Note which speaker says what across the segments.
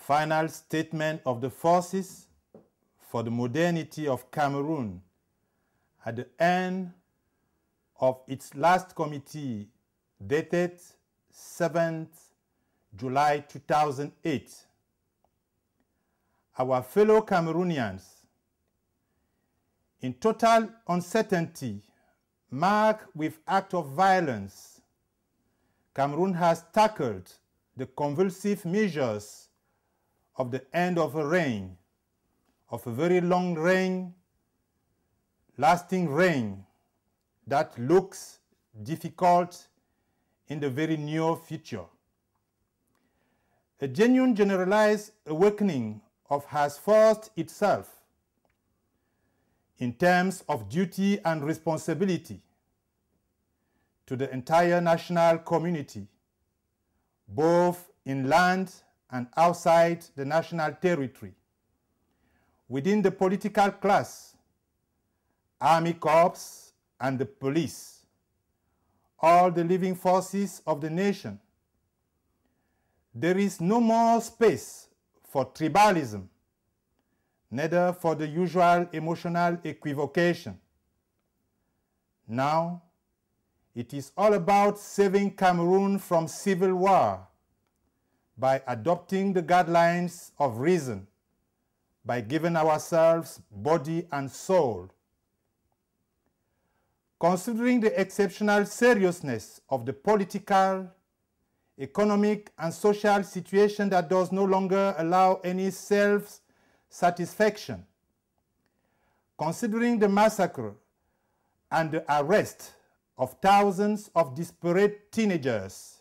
Speaker 1: final statement of the forces for the modernity of Cameroon at the end of its last committee dated 7th July 2008. Our fellow Cameroonians, in total uncertainty, marked with acts of violence, Cameroon has tackled the convulsive measures of the end of a reign, of a very long reign, lasting reign that looks difficult in the very near future. A genuine generalized awakening has forced itself in terms of duty and responsibility to the entire national community, both inland and outside the national territory, within the political class, army corps, and the police, all the living forces of the nation. There is no more space for tribalism, neither for the usual emotional equivocation. Now, it is all about saving Cameroon from civil war by adopting the guidelines of reason, by giving ourselves body and soul. Considering the exceptional seriousness of the political, economic, and social situation that does no longer allow any self-satisfaction, considering the massacre and the arrest of thousands of disparate teenagers,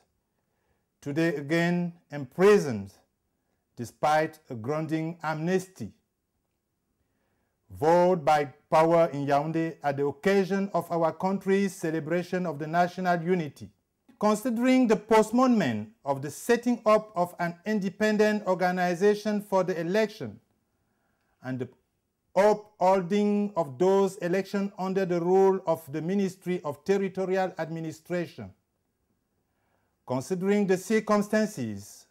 Speaker 1: today again imprisoned despite a grounding amnesty, vowed by power in Yaoundé at the occasion of our country's celebration of the national unity, considering the postponement of the setting up of an independent organization for the election and the upholding of those elections under the rule of the Ministry of Territorial Administration, considering the circumstances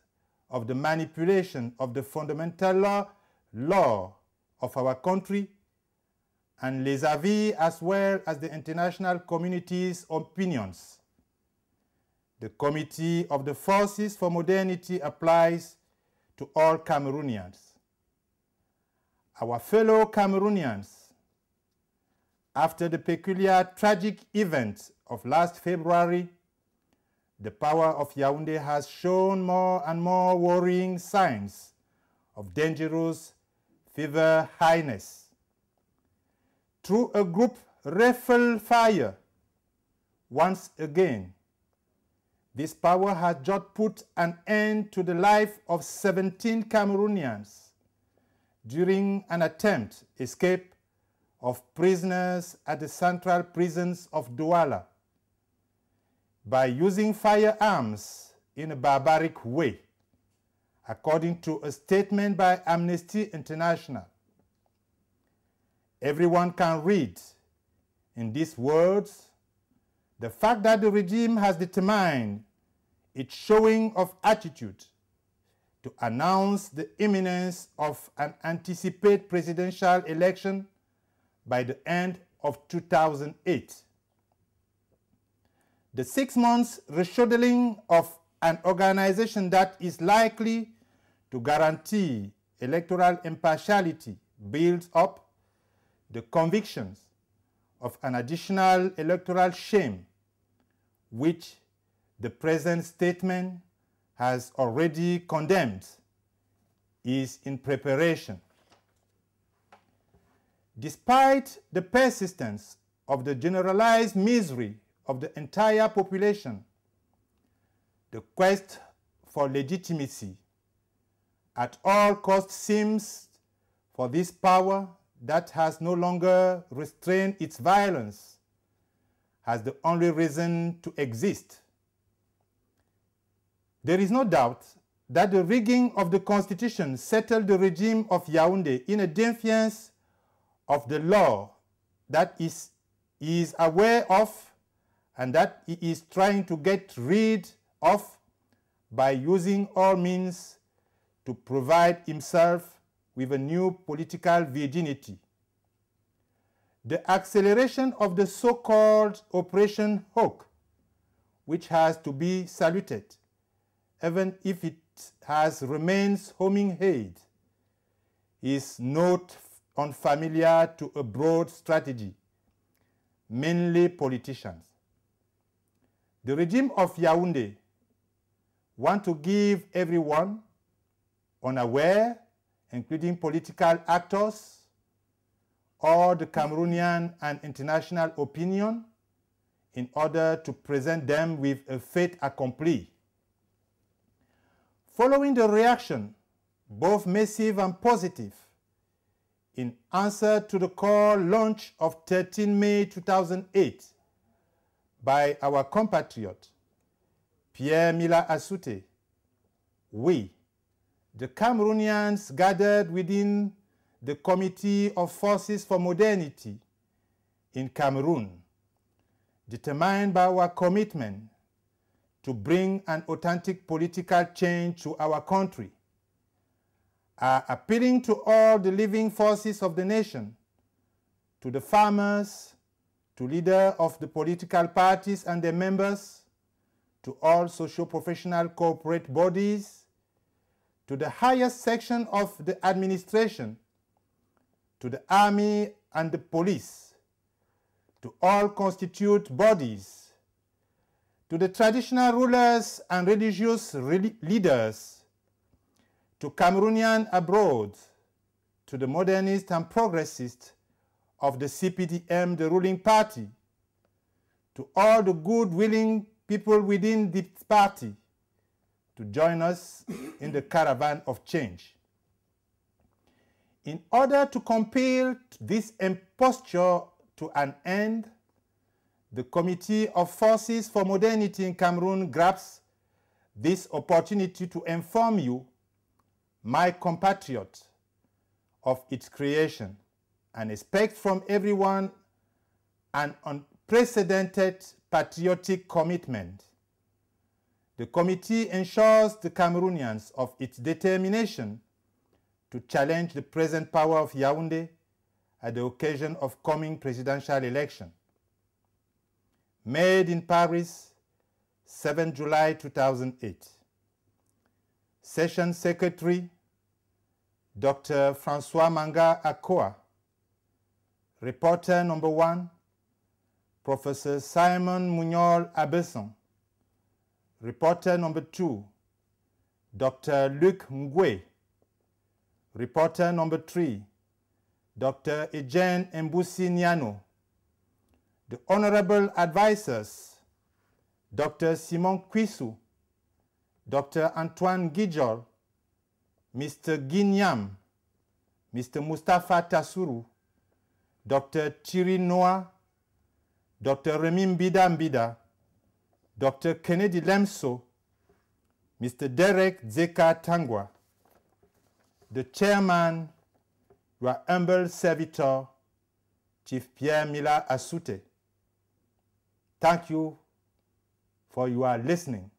Speaker 1: of the manipulation of the fundamental law of our country and les avis as well as the international community's opinions. The Committee of the Forces for Modernity applies to all Cameroonians. Our fellow Cameroonians, after the peculiar tragic events of last February, the power of Yaoundé has shown more and more worrying signs of dangerous fever highness. Through a group rifle fire, once again, this power has just put an end to the life of 17 Cameroonians during an attempt escape of prisoners at the central prisons of Douala by using firearms in a barbaric way, according to a statement by Amnesty International. Everyone can read in these words the fact that the regime has determined its showing of attitude to announce the imminence of an anticipated presidential election by the end of 2008. The 6 months reshuffling of an organization that is likely to guarantee electoral impartiality builds up the convictions of an additional electoral shame, which the present statement has already condemned, is in preparation. Despite the persistence of the generalized misery of the entire population, the quest for legitimacy at all costs seems for this power that has no longer restrained its violence has the only reason to exist. There is no doubt that the rigging of the constitution settled the regime of Yaoundé in a defiance of the law that he is aware of and that he is trying to get rid of by using all means to provide himself with a new political virginity. The acceleration of the so-called Operation Hawk, which has to be saluted, even if it has remains homing aid, is not unfamiliar to a broad strategy, mainly politicians. The regime of Yaoundé want to give everyone unaware, including political actors, or the Cameroonian and international opinion, in order to present them with a fait accompli. Following the reaction, both massive and positive, in answer to the call launch of 13 May 2008 by our compatriot Pierre Mila Assoute, we, the Cameroonians gathered within the Committee of Forces for Modernity in Cameroon, determined by our commitment to bring an authentic political change to our country, are appealing to all the living forces of the nation, to the farmers, to leaders of the political parties and their members, to all socio-professional corporate bodies, to the highest section of the administration, to the army and the police, to all constituent bodies, to the traditional rulers and religious leaders, to Cameroonians abroad, to the modernists and progressists of the CPDM, the ruling party, to all the good-willing people within this party, to join us in the caravan of change. In order to compel this imposture to an end, the Committee of Forces for Modernity in Cameroon grabs this opportunity to inform you, my compatriot, of its creation and expect from everyone an unprecedented patriotic commitment. The committee ensures the Cameroonians of its determination to challenge the present power of Yaoundé at the occasion of coming presidential election. Made in Paris, 7 July 2008. Session Secretary, Dr. Francois Manga Akoa. Reporter number 1, Professor Simon Mugnol Abesson. Reporter number 2, Dr. Luc Ngwe. Reporter number 3, Dr. Eugene Mbusi Niano. The honorable advisors, Dr. Simon Kwisu, Dr. Antoine Guijol, Mr. Guignam, Mr. Mustafa Tassuru, Dr. Thierry Noah, Dr. Remy Mbida Mbida, Dr. Kennedy Lemso, Mr. Derek Zeka Tangwa, the chairman, your humble servitor, Chief Pierre Mila Assoute. Thank you for your listening.